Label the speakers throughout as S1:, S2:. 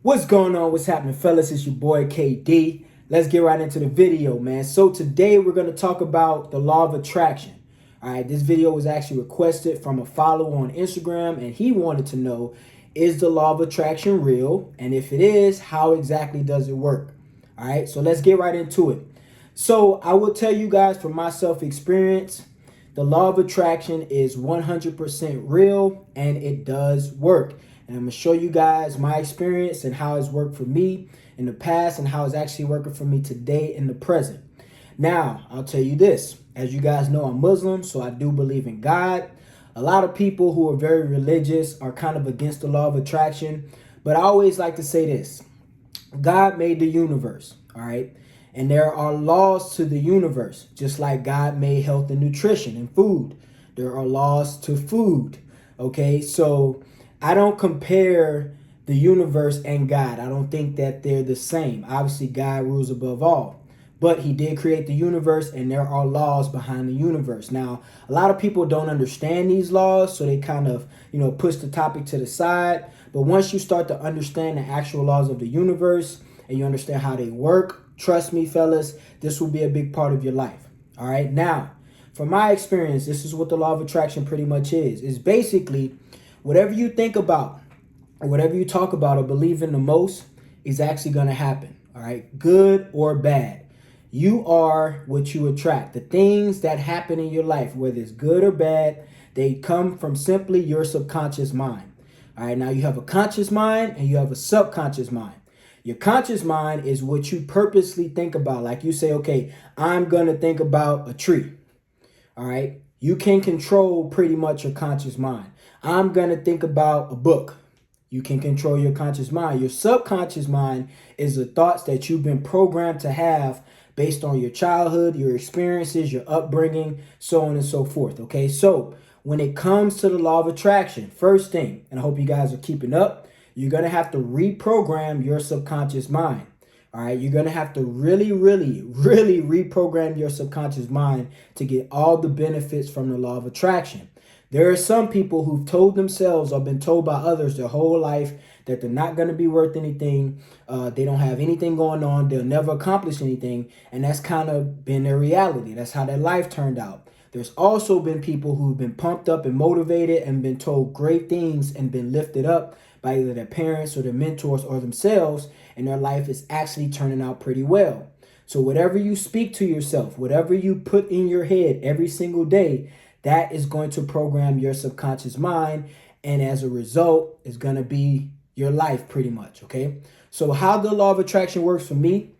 S1: What's going on? What's happening, fellas? It's your boy KD. Let's get right into the video, man. So today we're going to talk about the law of attraction. All right, this video was actually requested from a follower on Instagram, and he wanted to know, is the law of attraction real? And if it is, how exactly does it work? All right, so let's get right into it. So I will tell you guys from my self-experience, the law of attraction is 100% real and it does work. And I'm going to show you guys my experience and how it's worked for me in the past and how it's actually working for me today in the present. Now, I'll tell you this. As you guys know, I'm Muslim, so I do believe in God. A lot of people who are very religious are kind of against the law of attraction. But I always like to say this. God made the universe, all right? And there are laws to the universe, just like God made health and nutrition and food. There are laws to food, okay? So I don't compare the universe and God. I don't think that they're the same. Obviously, God rules above all. But he did create the universe, and there are laws behind the universe. Now, a lot of people don't understand these laws, so they kind of, push the topic to the side. But once you start to understand the actual laws of the universe and you understand how they work, trust me, fellas, this will be a big part of your life. All right. Now, from my experience, this is what the law of attraction pretty much is. It's basically whatever you think about or whatever you talk about or believe in the most is actually going to happen. All right. Good or bad. You are what you attract. The things that happen in your life, whether it's good or bad, they come from simply your subconscious mind. All right, now you have a conscious mind and you have a subconscious mind. Your conscious mind is what you purposely think about. Like you say, okay, I'm going to think about a tree. All right, you can control pretty much your conscious mind. I'm going to think about a book. You can control your conscious mind. Your subconscious mind is the thoughts that you've been programmed to have based on your childhood, your experiences, your upbringing, so on and so forth. Okay, so when it comes to the law of attraction, first thing, and I hope you guys are keeping up, you're going to have to reprogram your subconscious mind. All right, you're going to have to really reprogram your subconscious mind to get all the benefits from the law of attraction. There are some people who've told themselves or been told by others their whole life that they're not going to be worth anything. They don't have anything going on. They'll never accomplish anything. And that's kind of been their reality. That's how their life turned out. There's also been people who've been pumped up and motivated and been told great things and been lifted up by either their parents or their mentors or themselves. And their life is actually turning out pretty well. So whatever you speak to yourself, whatever you put in your head every single day, that is going to program your subconscious mind. And as a result, it's going to be your life pretty much. Okay. So how the law of attraction works for me.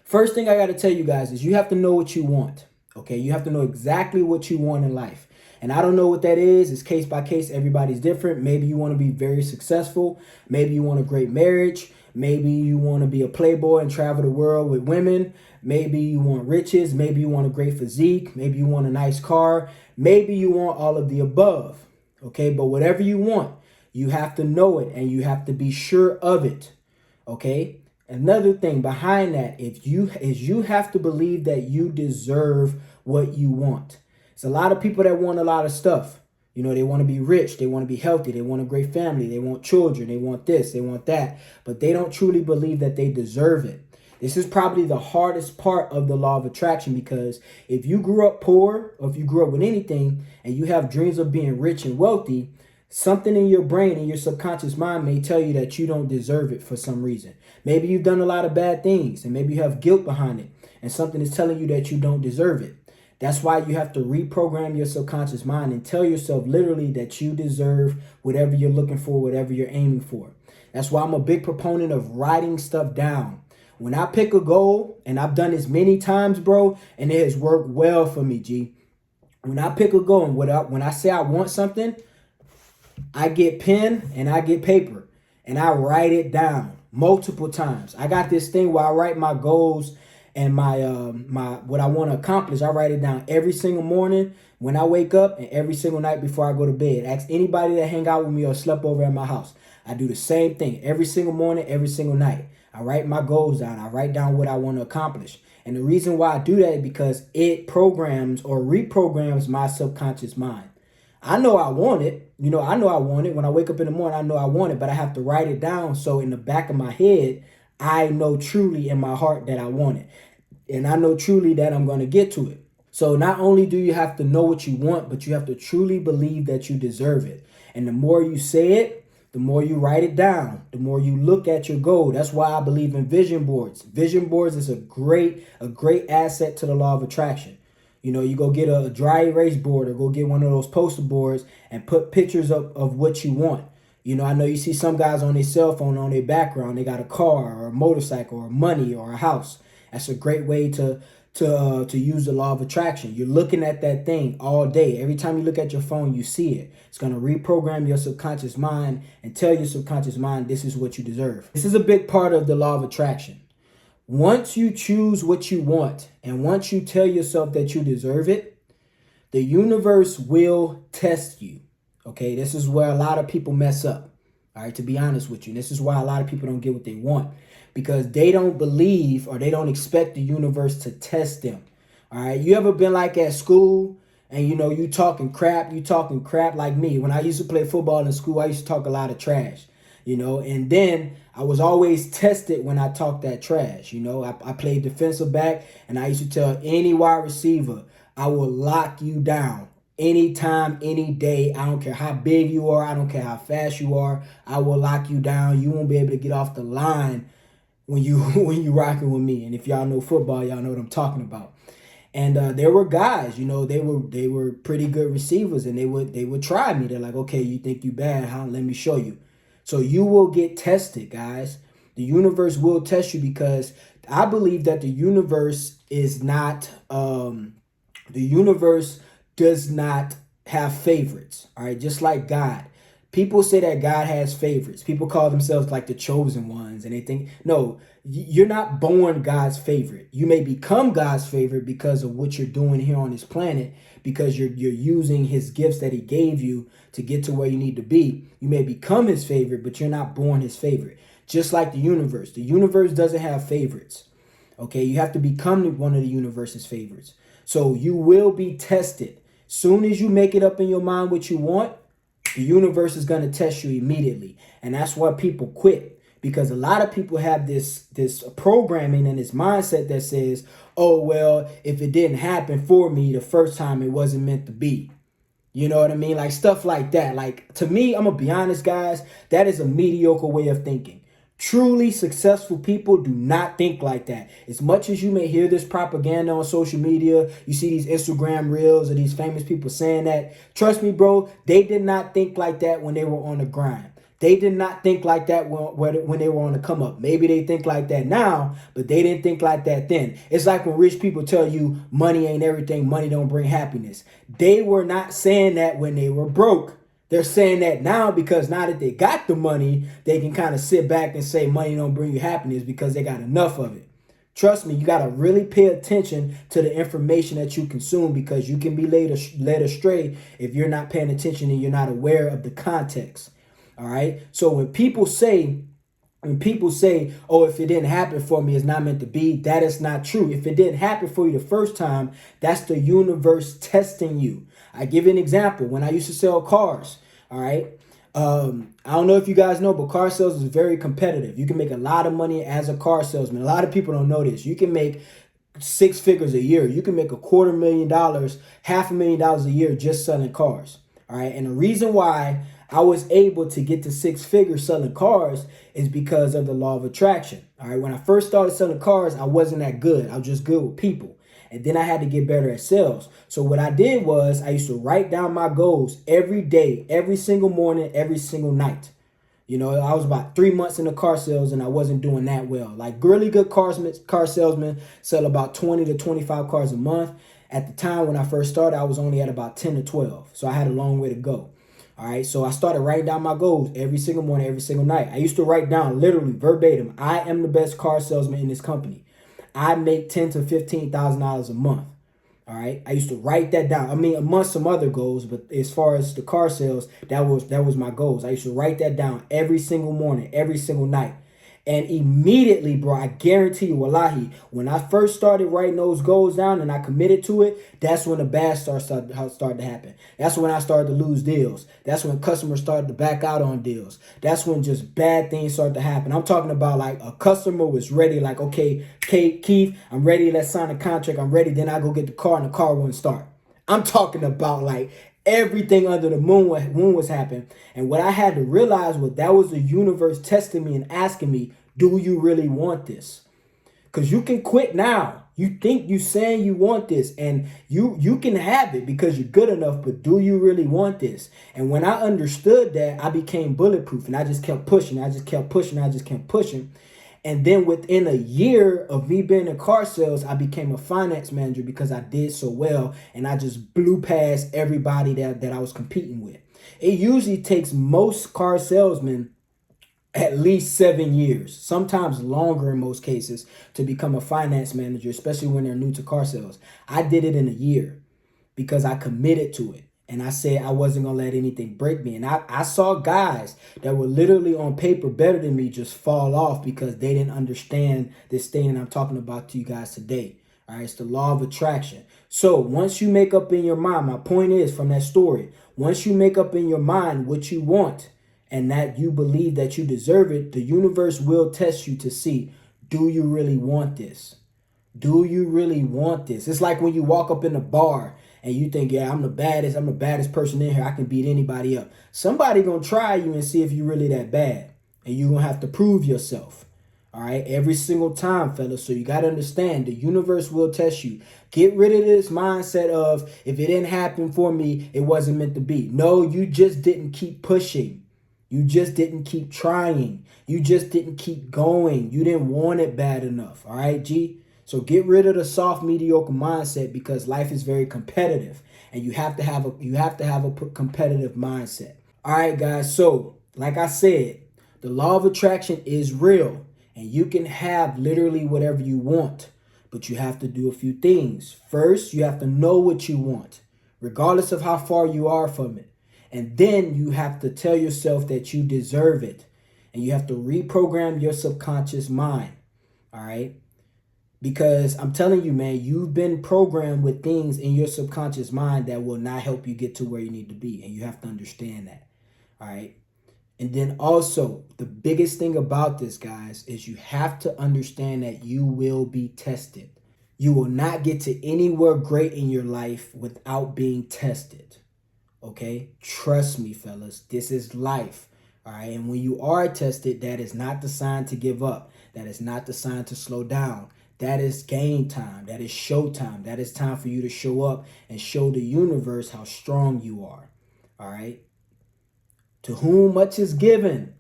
S1: First thing I got to tell you guys is you have to know what you want. Okay. You have to know exactly what you want in life. And I don't know what that is. It's case by case. Everybody's different. Maybe you want to be very successful. Maybe you want a great marriage. Maybe you want to be a playboy and travel the world with women. Maybe you want riches. Maybe you want a great physique. Maybe you want a nice car. Maybe you want all of the above. Okay, but whatever you want, you have to know it and you have to be sure of it. Okay. Another thing behind that, you have to believe that you deserve what you want. It's a lot of people that want a lot of stuff. They want to be rich. They want to be healthy. They want a great family. They want children. They want this. They want that. But they don't truly believe that they deserve it. This is probably the hardest part of the law of attraction, because if you grew up poor or if you grew up with anything and you have dreams of being rich and wealthy, something in your brain and your subconscious mind may tell you that you don't deserve it for some reason. Maybe you've done a lot of bad things and maybe you have guilt behind it and something is telling you that you don't deserve it. That's why you have to reprogram your subconscious mind and tell yourself literally that you deserve whatever you're looking for, whatever you're aiming for. That's why I'm a big proponent of writing stuff down. When I pick a goal, and I've done this many times, bro, and it has worked well for me, G. When I pick a goal and when I say I want something, I get pen and I get paper and I write it down multiple times. I got this thing where I write my goals and my what I want to accomplish. I write it down every single morning when I wake up and every single night before I go to bed. Ask anybody that hang out with me or slept over at my house. I do the same thing every single morning, every single night. I write my goals down. I write down what I want to accomplish. And the reason why I do that is because it programs or reprograms my subconscious mind. I know I want it. You know, I know I want it. When I wake up in the morning, I know I want it, but I have to write it down. So in the back of my head, I know truly in my heart that I want it. And I know truly that I'm going to get to it. So not only do you have to know what you want, but you have to truly believe that you deserve it. And the more you say it, the more you write it down, the more you look at your goal. That's why I believe in vision boards. Vision boards is a great asset to the law of attraction. You know, you go get a dry erase board or go get one of those poster boards and put pictures of what you want. You know, I know you see some guys on their cell phone on their background. They got a car or a motorcycle or money or a house. That's a great way to use the law of attraction. You're looking at that thing all day. Every time you look at your phone, you see it. It's going to reprogram your subconscious mind and tell your subconscious mind this is what you deserve. This is a big part of the law of attraction. Once you choose what you want and once you tell yourself that you deserve it, the universe will test you. Okay, this is where a lot of people mess up. All right, to be honest with you, this is why a lot of people don't get what they want, because they don't believe or they don't expect the universe to test them. All right, you ever been like at school and you know you talking crap like me. When I used to play football in school, I used to talk a lot of trash, you know, and then I was always tested when I talked that trash. You know, I played defensive back and I used to tell any wide receiver, I will lock you down. Anytime, any day. I don't care how big you are. I don't care how fast you are. I will lock you down. You won't be able to get off the line when you rocking with me. And if y'all know football, y'all know what I'm talking about. And there were guys, you know, they were pretty good receivers, and they would try me. They're like, okay, you think you bad? Huh? Let me show you. So you will get tested, guys. The universe will test you, because I believe that the universe is not the universe does not have favorites. All right, just like God. People say that God has favorites. People call themselves like the chosen ones, and they think, no, you're not born God's favorite. You may become God's favorite because of what you're doing here on this planet, because you're using his gifts that he gave you to get to where you need to be. You may become his favorite, but you're not born his favorite. Just like the universe. The universe doesn't have favorites. Okay, you have to become one of the universe's favorites. So you will be tested. Soon as you make it up in your mind what you want, the universe is going to test you immediately. And that's why people quit, because a lot of people have this programming and this mindset that says, oh, well, if it didn't happen for me the first time, it wasn't meant to be. You know what I mean? Like stuff like that. Like, to me, I'm going to be honest, guys, that is a mediocre way of thinking. Truly successful people do not think like that. As much as you may hear this propaganda on social media, you see these Instagram reels of these famous people saying that. Trust me, bro, they did not think like that when they were on the grind. They did not think like that when they were on the come up. Maybe they think like that now, but they didn't think like that then. It's like when rich people tell you money ain't everything, money don't bring happiness. They were not saying that when they were broke. They're saying that now because now that they got the money, they can kind of sit back and say money don't bring you happiness because they got enough of it. Trust me, you got to really pay attention to the information that you consume, because you can be led astray if you're not paying attention and you're not aware of the context. All right. So when people say, oh, if it didn't happen for me, it's not meant to be, that is not true. If it didn't happen for you the first time, that's the universe testing you. I give you an example. When I used to sell cars, all right, I don't know if you guys know, but car sales is very competitive. You can make a lot of money as a car salesman. A lot of people don't know this. You can make 6 figures a year. You can make $250,000, $500,000 a year just selling cars. All right. And the reason why I was able to get to 6 figures selling cars is because of the law of attraction. All right. When I first started selling cars, I wasn't that good. I was just good with people. And then I had to get better at sales. So what I did was I used to write down my goals every day, every single morning, every single night. You know, I was about 3 months in the car sales and I wasn't doing that well. Like really good car salesmen sell about 20 to 25 cars a month. At the time when I first started, I was only at about 10 to 12. So I had a long way to go. All right. So I started writing down my goals every single morning, every single night. I used to write down literally verbatim, I am the best car salesman in this company. I make $10,000 to $15,000 a month. All right. I used to write that down. I mean, amongst some other goals, but as far as the car sales, that was my goals. I used to write that down every single morning, every single night. And immediately, bro, I guarantee you, wallahi, when I first started writing those goals down and I committed to it, that's when the bad stuff started to happen. That's when I started to lose deals. That's when customers started to back out on deals. That's when just bad things started to happen. I'm talking about like a customer was ready, like, okay, Keith, I'm ready. Let's sign a contract. I'm ready. Then I go get the car and the car wouldn't start. I'm talking about like everything under the moon was happening. And what I had to realize was that was the universe testing me and asking me, do you really want this? Because you can quit now. You think you saying you want this and you can have it because you're good enough, but do you really want this? And when I understood that, I became bulletproof and I just kept pushing. I just kept pushing. I just kept pushing. And then within a year of me being in car sales, I became a finance manager because I did so well and I just blew past everybody that I was competing with. It usually takes most car salesmen at least 7 years, sometimes longer in most cases, to become a finance manager, especially when they're new to car sales. I did it in a year because I committed to it. And I said I wasn't going to let anything break me. And I saw guys that were literally on paper better than me just fall off because they didn't understand this thing that I'm talking about to you guys today. All right, it's the law of attraction. So once you make up in your mind, my point is from that story, once you make up in your mind what you want and that you believe that you deserve it, the universe will test you to see, do you really want this? Do you really want this? It's like when you walk up in a bar and you think, yeah, I'm the baddest person in here. I can beat anybody up. Somebody gonna try you and see if you really that bad. And you're gonna have to prove yourself. All right, every single time, fellas. So you gotta understand the universe will test you. Get rid of this mindset of if it didn't happen for me, it wasn't meant to be. No, you just didn't keep pushing. You just didn't keep trying. You just didn't keep going. You didn't want it bad enough. All right, G? So get rid of the soft, mediocre mindset because life is very competitive and you have to have a competitive mindset. All right, guys. So like I said, the law of attraction is real and you can have literally whatever you want, but you have to do a few things. First, you have to know what you want, regardless of how far you are from it. And then you have to tell yourself that you deserve it. And you have to reprogram your subconscious mind. All right. Because I'm telling you, man, you've been programmed with things in your subconscious mind that will not help you get to where you need to be. And you have to understand that. All right. And then also, the biggest thing about this, guys, is you have to understand that you will be tested. You will not get to anywhere great in your life without being tested. Okay? Trust me, fellas. This is life. All right. And when you are tested, that is not the sign to give up. That is not the sign to slow down. That is game time. That is show time. That is time for you to show up and show the universe how strong you are. All right. To whom much is given,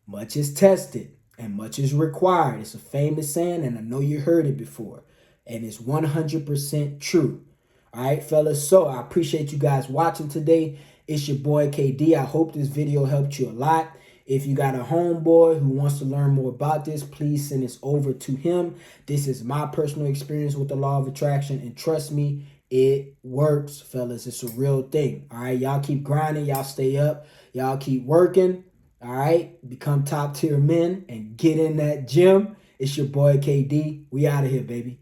S1: much is tested, and much is required. It's a famous saying, and I know you heard it before. And it's 100% true. All right, fellas. So I appreciate you guys watching today. It's your boy KD. I hope this video helped you a lot. If you got a homeboy who wants to learn more about this, please send this over to him. This is my personal experience with the law of attraction. And trust me, it works, fellas. It's a real thing. All right, y'all keep grinding. Y'all stay up. Y'all keep working. All right, become top tier men and get in that gym. It's your boy KD. We out of here, baby.